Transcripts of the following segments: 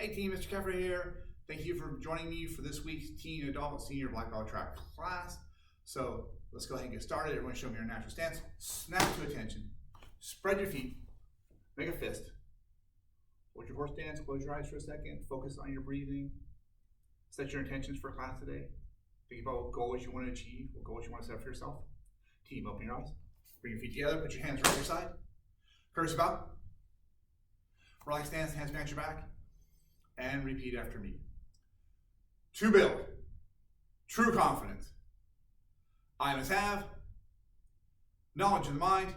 Hey team, Mr. Keffer here. Thank you for joining me for this week's Teen Adult Senior Black Belt Track class. So let's go ahead and get started. Everyone show me your natural stance. Snap to attention. Spread your feet. Make a fist. Hold your horse stance. Close your eyes for a second. Focus on your breathing. Set your intentions for class today. Think about what goals you want to achieve, what goals you want to set for yourself. Team, open your eyes. Bring your feet together. Put your hands right at your side. Curse about. Relax stance, hands behind your back. And repeat after me. To build true confidence, I must have knowledge in the mind,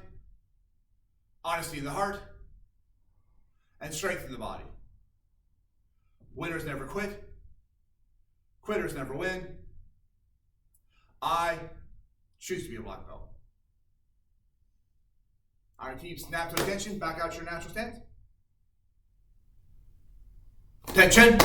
honesty in the heart, and strength in the body. Winners never quit. Quitters never win. I choose to be a black belt. All right, team, snap to attention. Back out your natural stance. Attention.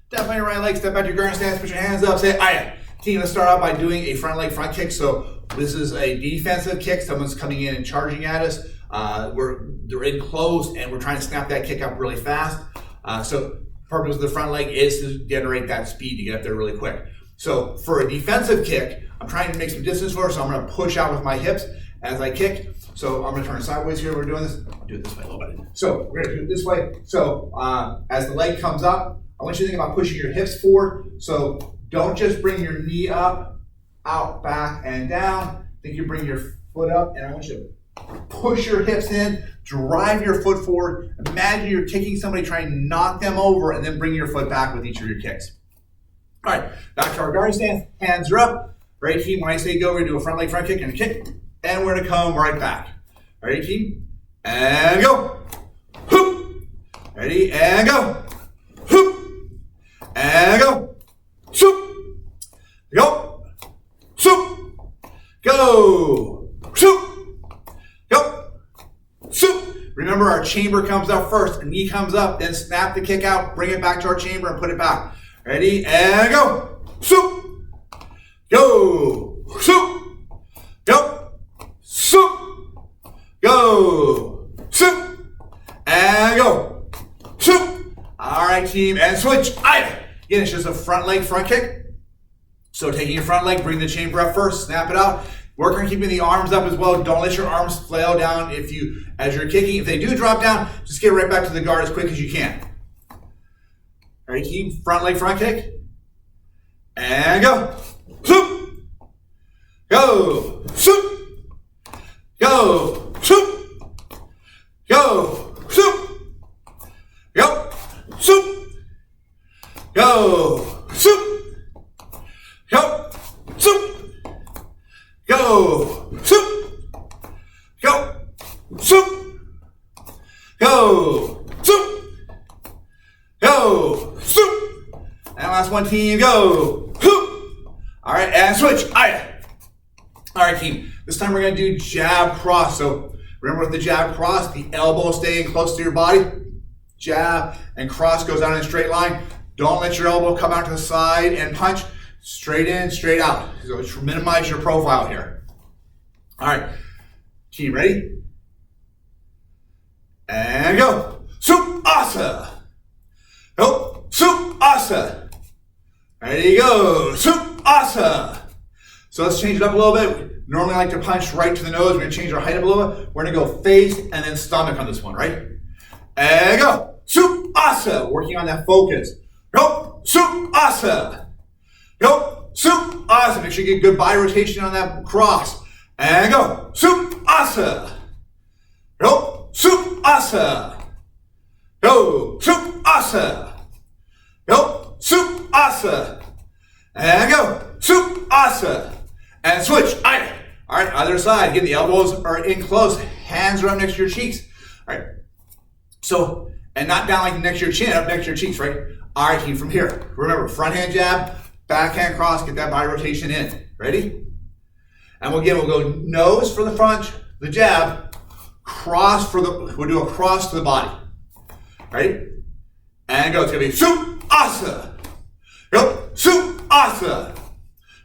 Step on your right leg, step out your guard stance, put your hands up, say, "Aya." Team, let's start out by doing a front leg front kick. So this is a defensive kick. Someone's coming in and charging at us. They're in close and we're trying to snap that kick up really fast. So purpose of the front leg is to generate that speed to get up there really quick. So for a defensive kick, I'm trying to make some distance for it, so I'm going to push out with my hips as I kick. So I'm going to turn sideways here. We're doing this. I'll do it this way a little bit. So we're going to do it this way. So as the leg comes up, I want you to think about pushing your hips forward. So don't just bring your knee up, out, back, and down. I think you bring your foot up, and I want you to push your hips in, drive your foot forward. Imagine you're kicking somebody, trying to knock them over, and then bring your foot back with each of your kicks. All right, back to our guard stance. Hands are up. Ready, team? When I say go, we're going to do a front leg front kick and a kick, and we're going to come right back. Ready, team? And go. Hoop. Ready, and go. Hoop. And go. Shoop. Go. Shoop. Go. Shoop. Go. Shoop. Remember, our chamber comes up first. A knee comes up, then snap the kick out, bring it back to our chamber and put it back. Ready, and go. Shoop. Go. Shoop. Go. Shoop. Go. Shoop. And go. Shoop. All right, team, and switch. Again, it's just a front leg front kick. So taking your front leg, bring the chamber up first, snap it out. Work on keeping the arms up as well. Don't let your arms flail down as you're kicking. If they do drop down, just get right back to the guard as quick as you can. All right, team, front leg front kick. And go. Swoop. Go. Swoop. Go. Swoop. Go. Swoop. Go. Swoop. Go. Swoop. Go. Swoop. Go. Swoop. Go. Swoop. Go. Swoop. Go. Swoop. And last one, team. Go. Hoop. All right, and switch. All right, team. This time we're going to do jab cross. So remember with the jab cross, the elbow staying close to your body. Jab and cross goes out in a straight line. Don't let your elbow come out to the side and punch. Straight in, straight out. So minimize your profile here. All right, team, ready? And go. Swoop, asa. Go, swoop, asa. Ready, go. Swoop, asa. So let's change it up a little bit. Normally I like to punch right to the nose. We're going to change our height up a little bit. We're going to go face and then stomach on this one, right? And go. Swoop, asa. Working on that focus. Go, swoop, asa. Go, swoop, asa. Make sure you get good body rotation on that cross. And go, swoop, asa. Go, swoop, asa. Go, swoop, asa. Go, swoop, asa. And go, swoop, asa. And switch. All right, other side. Again, the elbows are in close. Hands are up next to your cheeks. All right. So, and not down like next to your chin, up next to your cheeks, right? All right, team, from here. Remember, front hand jab, backhand cross, get that body rotation in. Ready? And we'll go nose for the front, the jab, we'll do a cross to the body. Ready? And go. It's going to be swoop, asa. Go, swoop, asa.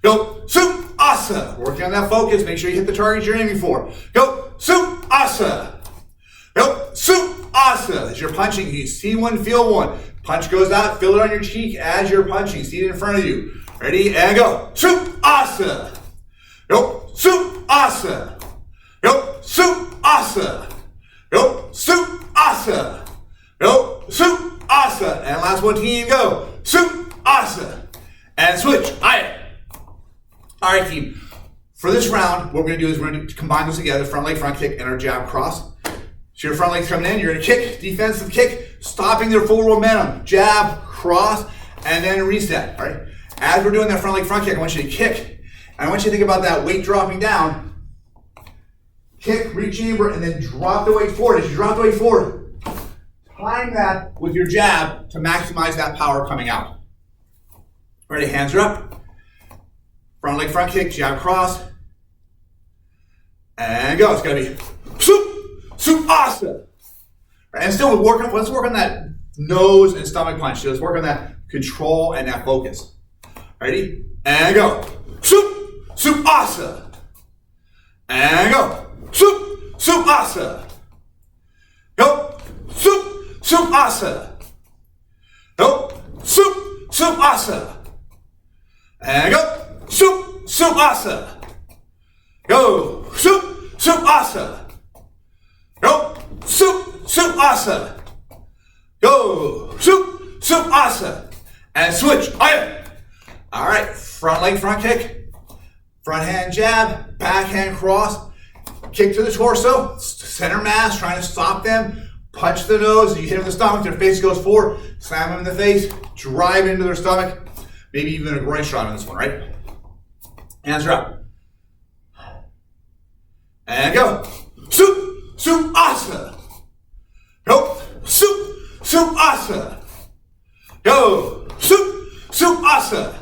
Go, swoop, asa. Working on that focus. Make sure you hit the target you're aiming for. Go, swoop, asa. Go, swoop, asa. As you're punching, you see one, feel one. Punch goes out, feel it on your cheek as you're punching. See it in front of you. Ready, and go. Soup, asa. Nope, soup, asa. Nope, soup, asa. Nope, soup, asa. Nope, soup, asa. And last one, team, go. Soup, asa. And switch. All right, team. For this round, what we're going to do is we're going to combine those together, front leg, front kick, and our jab cross. So your front leg's coming in, you're going to kick, defensive kick, stopping their forward momentum. Jab, cross, and then reset, all right? As we're doing that front leg, front kick, I want you to kick. And I want you to think about that weight dropping down. Kick, reach chamber, and then drop the weight forward. As you drop the weight forward, time that with your jab to maximize that power coming out. Ready, hands are up. Front leg, front kick, jab, cross. And go. It's going to be soup, asa. And still, let's work on that nose and stomach punch. So let's work on that control and that focus. Ready? And go. Soup, asa. And go. Soup, asa. Go. Soup, asa. Go. Soup, asa. And go. Soup, asa. Go. Soup, asa. Go. Soup, asa. Go. Soup, asa. And switch. All right. Front leg, front kick. Front hand jab. Back hand cross. Kick to the torso. Center mass. Trying to stop them. Punch the nose. You hit them in the stomach. Their face goes forward. Slam them in the face. Drive into their stomach. Maybe even a groin shot on this one, right? Hands are up. And go. Soup, asa. Go. Soup, asa. Go. Soup, asa.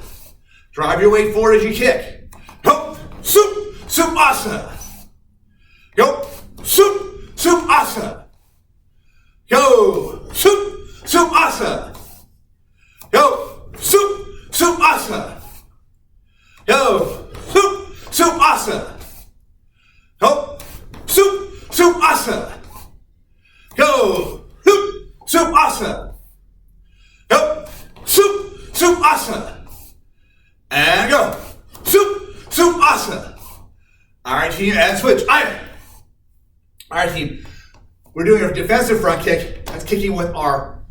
Drive your weight forward as you kick. Go. Soup, asa. Go. Soup, asa. Go. Soup, asa. Go. Soup, asa. Go. Soup, asa. Go. Soup, asa. Go. Soup, asa. Go. Soup, asa. And go. Soup, asa. All right, team, and switch. All right, team. We're doing a defensive front kick. That's kicking with our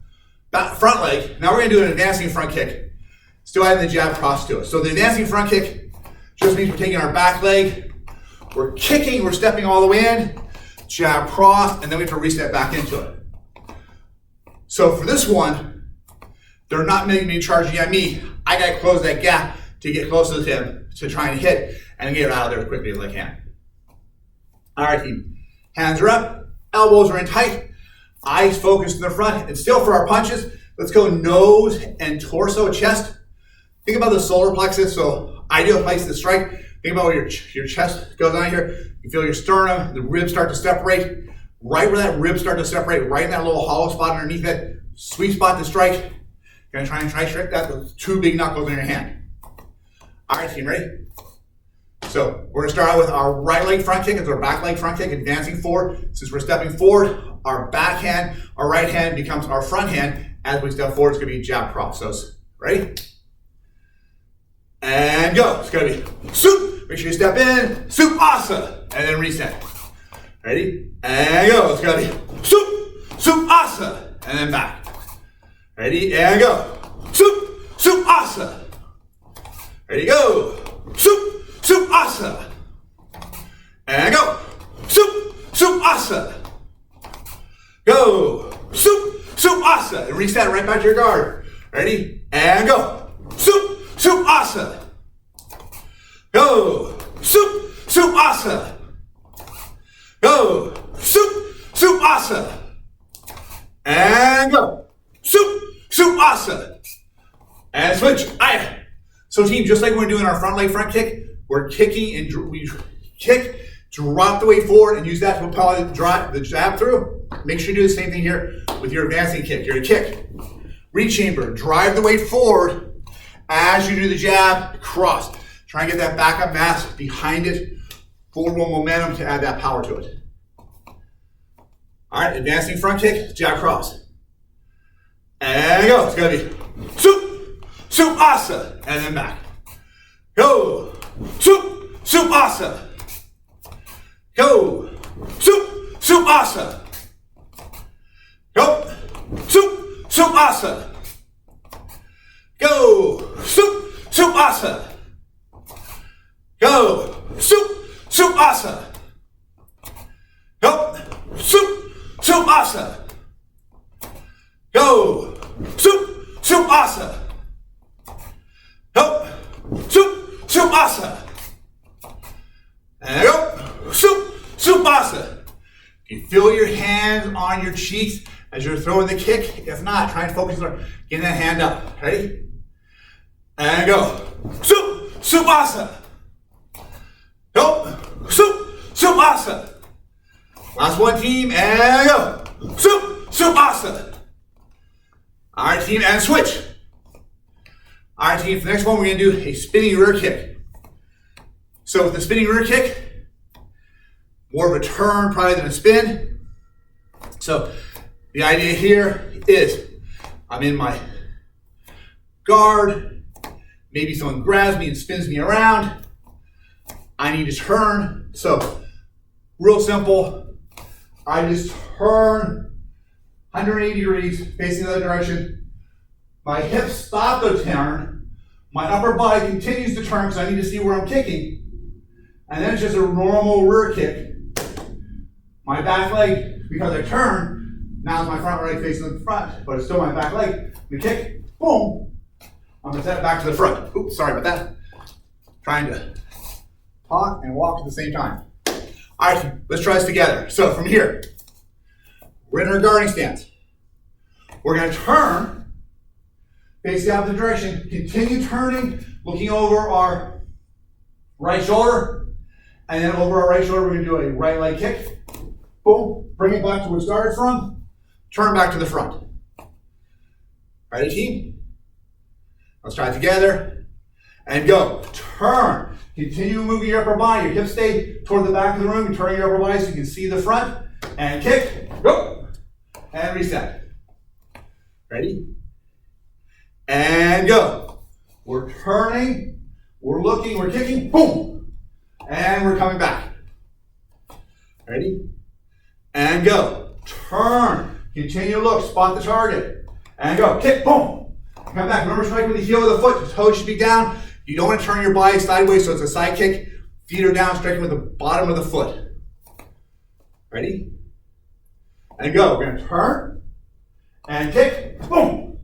front leg. Now we're going to do an advancing front kick. Still adding the jab cross to it. So the advancing front kick just means we're taking our back leg, we're kicking, we're stepping all the way in, jab cross, and then we have to reset back into it. So for this one, they're not making me charging at me. I got to close that gap to get closer to him to try and hit and get it out of there as quickly as I can. All right, team. Hands are up, elbows are in tight, eyes focused in the front. And still for our punches, let's go nose and torso, chest. Think about the solar plexus, so ideal place to strike. Think about where your chest goes on here. You feel your sternum, the ribs start to separate. Right where that ribs start to separate, right in that little hollow spot underneath it. Sweet spot to strike. You're gonna try and strike that with two big knuckles in your hand. All right, team, ready? So we're gonna start out with our right leg front kick. It's our back leg front kick, advancing forward. Since we're stepping forward, our back hand, our right hand becomes our front hand. As we step forward, it's gonna be jab cross. So ready? And go. It's gonna be soup. Make sure you step in, soup, asa, and then reset. Ready? And go. It's gonna be soup, asa, and then back. Ready? And go. Soup, asa. Ready? Go. Soup, asa. And go. Soup, asa. Go. Soup, asa. And reset right back to your guard. Ready? And go. Soup, asa. Go. Soup, asa. Go. Soup, asa. And go. Soup, asa. And switch. So team, just like we're doing our front leg front kick, we're kicking and we kick, drop the weight forward and use that to propel the jab through. Make sure you do the same thing here with your advancing kick. You're gonna kick, reach chamber, drive the weight forward as you do the jab, cross. Try and get that backup mass behind it, forward momentum to add that power to it. All right, advancing front kick, jab cross. And go. It's gonna be soup, soup asa, and then back. Go, soup, soup asa. Go, soup, soup asa. Go, soup, soup asa. Go, soup, soup asa. Go, soup, soup asa. Go, soup, soup asa. Go, soup, soup asa. Go, soup, soup asa. And go, soup, soup asa. Do you feel your hands on your cheeks as you're throwing the kick? If not, try and focus on getting that hand up. Ready? And go, soup, soup asa. Go, soup, soup asa. Last one, team, and go. Soup, soup asa. All right, team, and switch. All right, team, for the next one, we're gonna do a spinning rear kick. So with the spinning rear kick, more of a turn probably than a spin. So the idea here is I'm in my guard, maybe someone grabs me and spins me around. I need to turn. So real simple, I just turn 180 degrees facing the other direction. My hips stop the turn. My upper body continues to turn because I need to see where I'm kicking. And then it's just a normal rear kick. My back leg, because I turn, now it's my front leg facing the front, but it's still my back leg. The kick, boom. I'm gonna set it back to the front. Oops, sorry about that. Trying to talk and walk at the same time. All right, let's try this together. So from here, we're in our guarding stance. We're gonna turn, face the opposite direction, continue turning, looking over our right shoulder, and then over our right shoulder, we're gonna do a right leg kick. Boom, bring it back to where it started from, turn back to the front. Ready, team? Let's try it together, and go. Turn. Continue moving your upper body. Your hips stay toward the back of the room. You turn your upper body so you can see the front. And kick. Go. And reset. Ready? And go. We're turning. We're looking. We're kicking. Boom. And we're coming back. Ready? And go. Turn. Continue to look. Spot the target. And go. Kick. Boom. Come back. Remember, strike with the heel of the foot. The toes should be down. You don't want to turn your body sideways, so it's a side kick. Feet are down, striking with the bottom of the foot. Ready? And go. We're going to turn and kick. Boom.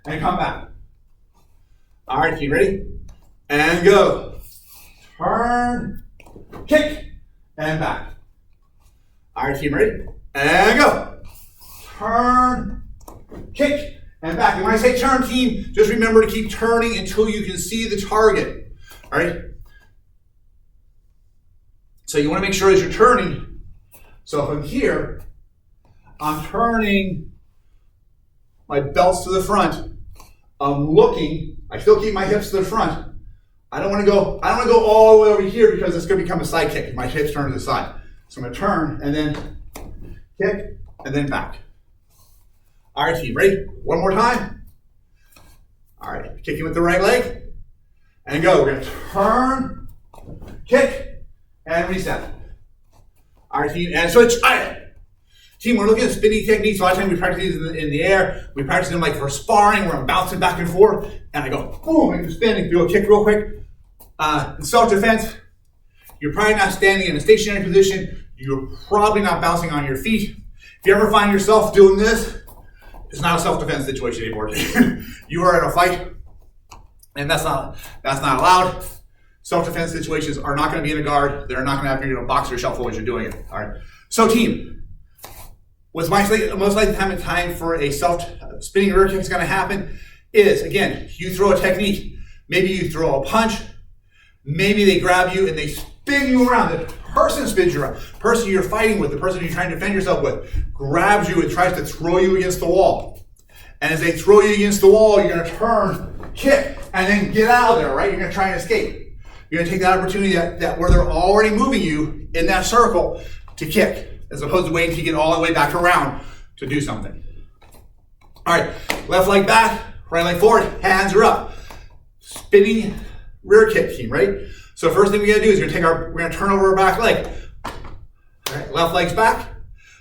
And come back. All right, team, ready? And go. Turn, kick, and back. All right, team, ready? And go. Turn, kick, and back. And when I say turn, team, just remember to keep turning until you can see the target. All right? So you want to make sure as you're turning, so from here, I'm turning my belts to the front. I'm looking. I still keep my hips to the front. I don't want to go all the way over here because it's going to become a side kick. My hips turn to the side. So I'm going to turn and then kick and then back. All right, team, ready? One more time. All right, kicking with the right leg. And go. We're going to turn, kick, and reset. All right, team, and switch. All right. Team, we're looking at spinning techniques. A lot of times we practice these in the air. We practice them like for sparring where I'm bouncing back and forth. And I go, boom, and spin and do a kick real quick. In self-defense, you're probably not standing in a stationary position. You're probably not bouncing on your feet. If you ever find yourself doing this, it's not a self-defense situation anymore. You are in a fight, and that's not allowed. Self-defense situations are not going to be in a guard. They're not going to have you box or shuffle as you're doing it. All right. So, team, what's most likely time for a spinning rear kick is going to happen is, again, you throw a technique. Maybe you throw a punch. Maybe they grab you and they spin you around. The person spins you around. The person you're fighting with, the person you're trying to defend yourself with, grabs you and tries to throw you against the wall. And as they throw you against the wall, you're going to turn, kick, and then get out of there, right? You're going to try and escape. You're going to take that opportunity that where they're already moving you in that circle to kick. as opposed to waiting to get all the way back around to do something. All right, left leg back, right leg forward, hands are up. Spinning rear kick team, right? So first thing we gotta do is we're gonna turn over our back leg. All right, left leg's back.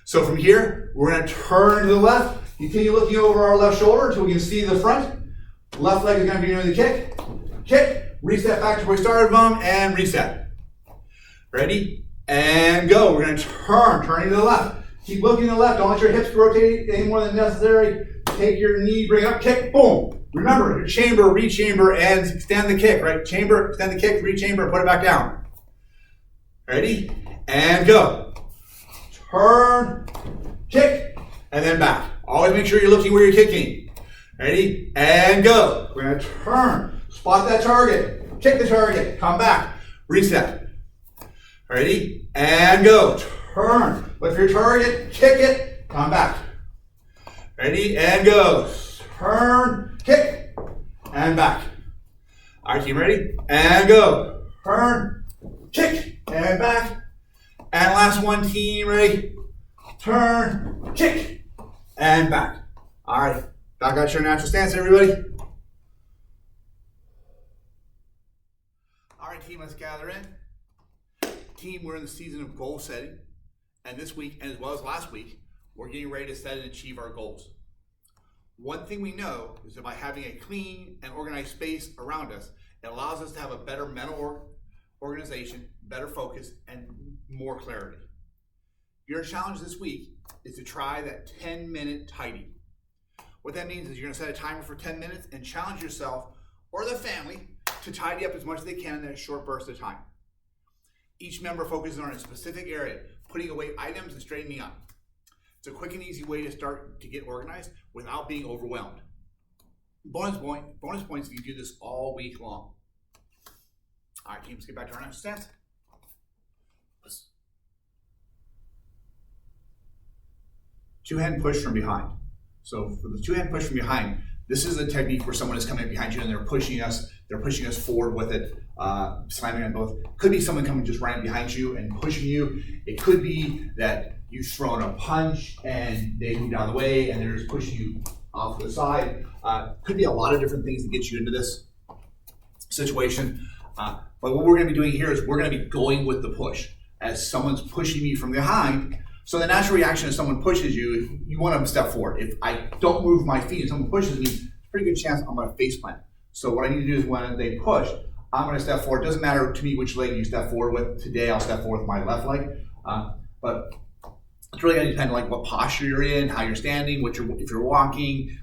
So from here, we're gonna turn to the left, continue looking over our left shoulder until we can see the front. Left leg is gonna be doing the kick, reset back to where we started from, and reset. Ready? And go. We're gonna turning to the left. Keep looking to the left, don't let your hips rotate any more than necessary. Take your knee, bring it up, kick, boom. Remember, your chamber, re-chamber, and extend the kick, right? Chamber, extend the kick, re-chamber, put it back down. Ready? And go. Turn, kick, and then back. Always make sure you're looking where you're kicking. Ready? And go. We're gonna turn, spot that target, kick the target, come back, reset. Ready? And go. Turn, look for your target, kick it, come back. Ready? And go. Turn, kick, and back. All right, team, ready? And go. Turn, kick, and back. And last one, team, ready? Turn, kick, and back. All right, back out to your natural stance, everybody. All right, team, let's gather in. Team, we're in the season of goal setting. And this week, and as well as last week, we're getting ready to set and achieve our goals. One thing we know is that by having a clean and organized space around us, it allows us to have a better mental organization, better focus, and more clarity. Your challenge this week is to try that 10-minute tidy. What that means is you're gonna set a timer for 10 minutes and challenge yourself or the family to tidy up as much as they can in that short burst of time. Each member focuses on a specific area, putting away items and straightening up. It's a quick and easy way to start to get organized without being overwhelmed. Bonus points if you do this all week long. All right, team, let's get back to our next stance. Two-hand push from behind. So for the two-hand push from behind, this is a technique where someone is coming behind you and they're pushing us forward with it, slamming on both. Could be someone coming just right behind you and pushing you. It could be that you've thrown a punch and they move out of the way and they're just pushing you off to the side. Could be a lot of different things that get you into this situation. But what we're gonna be doing here is we're gonna be going with the push. As someone's pushing me from behind, so the natural reaction is someone pushes you, you want to step forward. If I don't move my feet and someone pushes me, there's a pretty good chance I'm going to face plant. So what I need to do is when they push, I'm going to step forward. It doesn't matter to me which leg you step forward with. Today I'll step forward with my left leg. But it's really going to depend on like what posture you're in, how you're standing, if you're walking.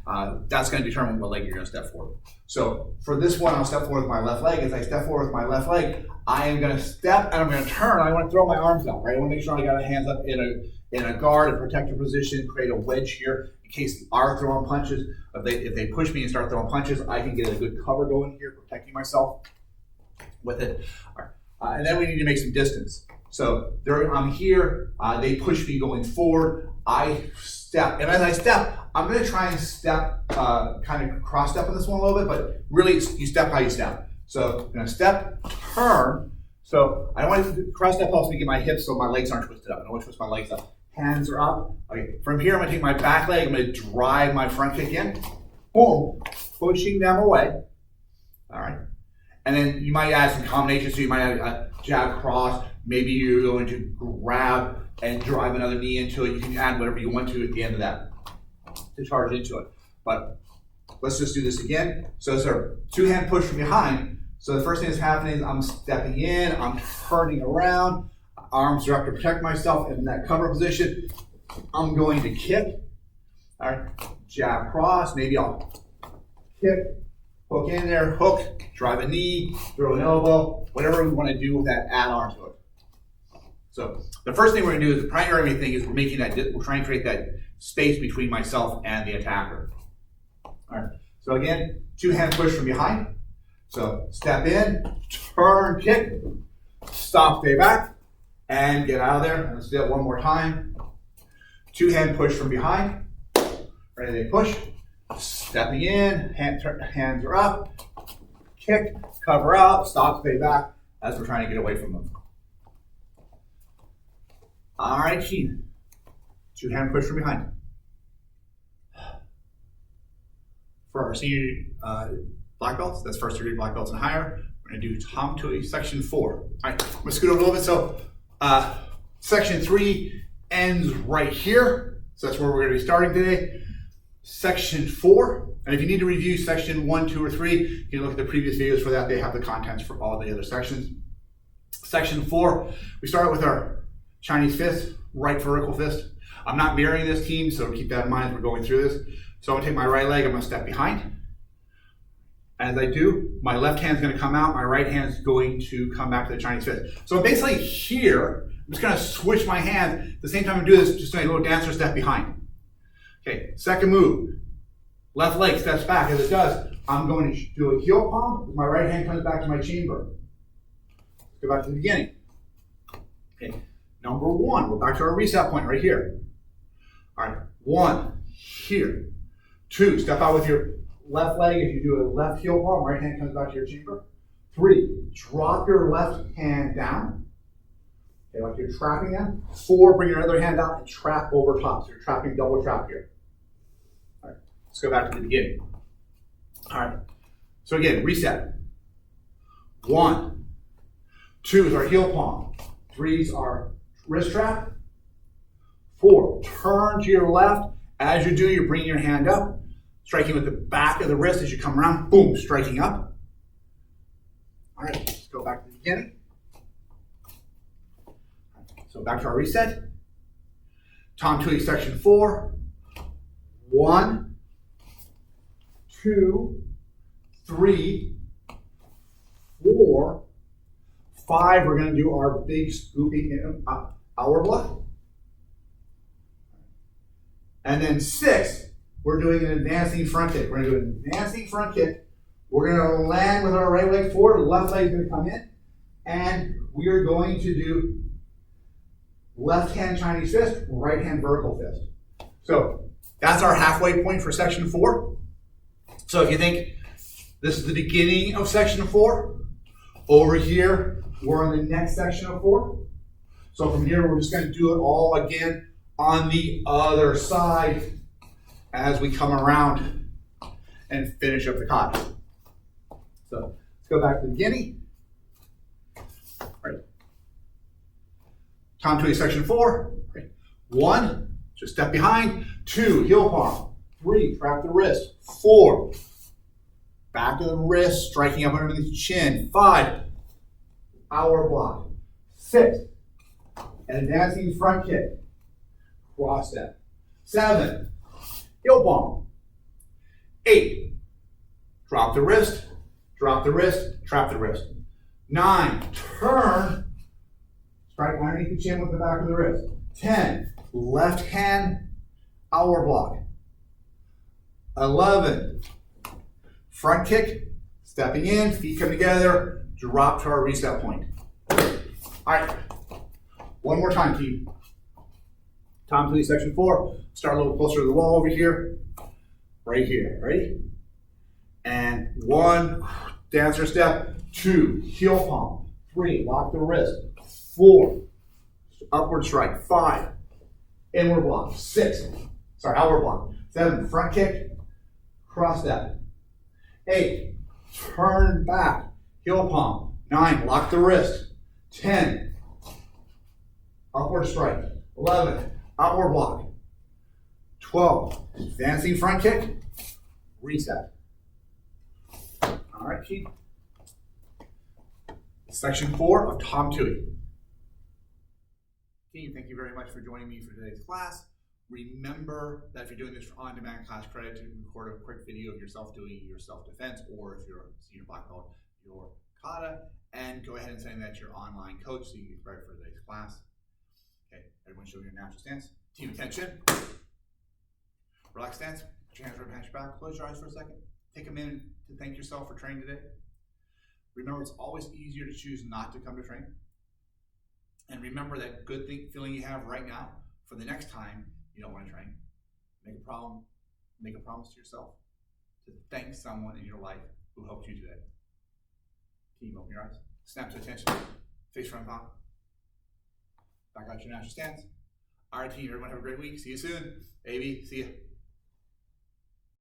That's going to determine what leg you're going to step forward. So for this one, I'll step forward with my left leg. As I step forward with my left leg, I am going to step and I'm going to turn. I want to throw my arms out, right? I want to make sure I got my hands up in a guard and protector position, create a wedge here in case they are throwing punches. If they push me and start throwing punches, I can get a good cover going here, protecting myself with it. All right. And then we need to make some distance. So I'm here, they push me going forward, I step, and as I step, I'm going to try and step, kind of cross step on this one a little bit, but really you step how you step. So I'm going to step, turn. So I want to cross step helps me get my hips so my legs aren't twisted up. I don't want to twist my legs up. Hands are up. Okay. From here, I'm going to take my back leg. I'm going to drive my front kick in. Boom. Pushing them away. All right. And then you might add some combinations. So you might add a jab cross. Maybe you're going to grab and drive another knee into it. You can add whatever you want to at the end of that to charge into it. But let's just do this again. So it's our two-hand push from behind. So the first thing that's happening is I'm stepping in, I'm turning around, arms are up to protect myself in that cover position. I'm going to kick. All right, jab cross, maybe I'll kick, hook in there, hook, drive a knee, throw an elbow, whatever we want to do with that add-on to it. So the first thing we're going to do is the primary thing is we're trying to create that space between myself and the attacker. All right, so again, two-hand push from behind. So step in, turn, kick, stop, stay back, and get out of there. And let's do that one more time. Two-hand push from behind. Ready to push. Stepping in, hands are up, kick, cover out, stop, stay back as we're trying to get away from them. All right, team. 2-hand push from behind. For our senior black belts, that's first degree black belts and higher, we're gonna do Tom Toohey section 4. All right, I'm gonna scoot over a little bit. So section 3 ends right here. So that's where we're gonna be starting today. Section 4, and if you need to review section 1, 2, or 3, you can look at the previous videos for that. They have the contents for all the other sections. Section 4, we start with our Chinese fist, right vertical fist. I'm not mirroring this team, so keep that in mind as we're going through this. So I'm gonna take my right leg, I'm gonna step behind. As I do, my left hand's gonna come out, my right hand's going to come back to the Chinese fist. So I'm basically here, I'm just gonna switch my hands. At the same time I do this, just doing a little dancer step behind. Okay, second move. Left leg steps back. As it does, I'm going to do a heel palm. My right hand comes back to my chamber. Let's go back to the beginning. Okay, number 1, we're back to our reset point right here. All right, 1, here. 2, step out with your left leg. If you do a left heel palm, right hand comes back to your chamber. 3, drop your left hand down. Okay, like you're trapping them. 4, bring your other hand out and trap over top. So you're trapping double trap here. All right, let's go back to the beginning. All right, so again, reset. 1, 2 is our heel palm. 3 is our wrist trap. 4, turn to your left. As you do, you're bringing your hand up, striking with the back of the wrist as you come around. Boom, striking up. All right, let's go back to the beginning. So back to our reset. Tom Toohey section 4. 1, 2, 3, 4, 5. We're going to do our big scooping hour block. And then 6, we're doing an advancing front kick. We're going to do an advancing front kick. We're going to land with our right leg forward. Left leg is going to come in. And we are going to do left hand Chinese fist, right hand vertical fist. So that's our halfway point for section 4. So if you think this is the beginning of section 4, over here, we're on the next section of 4. So from here, we're just going to do it all again on the other side as we come around and finish up the kata. So let's go back to the beginning. All right. Tom Toohey section 4. Right. 1, just step behind. 2, heel palm. 3, trap the wrist. 4, back of the wrist, striking up underneath the chin. 5, hour block. 6, an advancing front kick. Cross step. 7, heel palm. 8, drop the wrist, trap the wrist. 9, turn, strike underneath the chin with the back of the wrist. 10, left hand, hour block. 11, front kick, stepping in, feet come together, drop to our reset point. All right, one more time, team. Tom Toohey section 4. Start a little closer to the wall over here. Right here, ready? And 1, dancer step. 2, heel palm. 3, lock the wrist. 4, upward strike. 5, inward block. 6, outward block. 7, front kick, cross step. 8, turn back, heel palm. 9, lock the wrist. 10, upward strike. 11, outward block. 12, advancing front kick, reset. All right, keep. Section 4 of Tom Toohey. Team, thank you very much for joining me for today's class. Remember that if you're doing this for on-demand class credit, to record a quick video of yourself doing your self-defense, or if you're a senior black belt, your kata, and go ahead and send that to your online coach so you can get prepared for today's class. Okay, everyone show your natural stance. Team attention. Relax stance. Put your hands right behind your back. Close your eyes for a second. Take a minute to thank yourself for training today. Remember, it's always easier to choose not to come to train. And remember that good feeling you have right now for the next time you don't want to train. Make a promise to yourself to thank someone in your life who helped you today. Team, open your eyes. Snap to attention. Face front palm. Back out your natural stance. All right, team, everyone have a great week. See you soon. AB, see ya.